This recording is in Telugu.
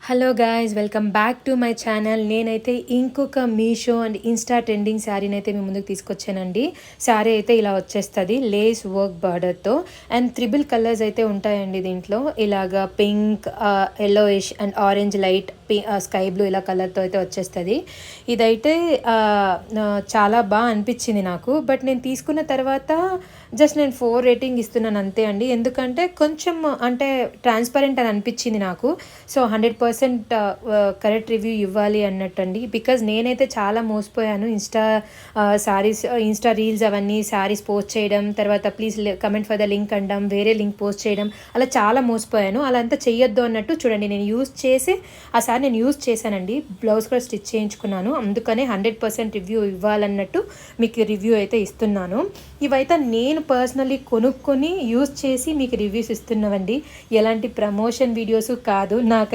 Hello guys, welcome back to my channel. నేనైతే ఇంకొక మీషో అండ్ ఇన్స్టా ట్రెండింగ్ శారీని అయితే మీ ముందుకు తీసుకొచ్చానండి. శారీ అయితే ఇలా వచ్చేస్తుంది లేస్ వర్క్ బార్డర్తో అండ్ త్రిబుల్ కలర్స్ అయితే ఉంటాయండి దీంట్లో. ఇలాగా pink, yellowish and orange light, sky blue ఇలా కలర్తో అయితే వచ్చేస్తుంది. ఇదైతే చాలా బాగా అనిపించింది నాకు. బట్ నేను తీసుకున్న తర్వాత జస్ట్ నేను 4 రేటింగ్ ఇస్తున్నాను అంతే అండి. ఎందుకంటే కొంచెం అంటే ట్రాన్స్పరెంట్ అని అనిపించింది నాకు. సో 100% కరెక్ట్ రివ్యూ ఇవ్వాలి అన్నట్టండి. బికాజ్ నేనైతే చాలా మోసపోయాను. ఇన్స్టా రీల్స్ అవన్నీ శారీస్ పోస్ట్ చేయడం, తర్వాత please comment for the link అనడం, వేరే లింక్ పోస్ట్ చేయడం, అలా చాలా మోసపోయాను. అలా అంతా చెయ్యొద్దు అన్నట్టు చూడండి, నేను యూజ్ చేసి ఆ సారీ నేను యూజ్ చేశానండి. బ్లౌజ్ కూడా స్టిచ్ చేయించుకున్నాను. అందుకనే 100% రివ్యూ ఇవ్వాలన్నట్టు మీకు రివ్యూ అయితే ఇస్తున్నాను. ఇవైతే నేను పర్సనలీ కొనుక్కొని యూజ్ చేసి మీకు రివ్యూస్ ఇస్తున్నవండి. ఎలాంటి ప్రమోషన్ వీడియోస్ కాదు. నాకు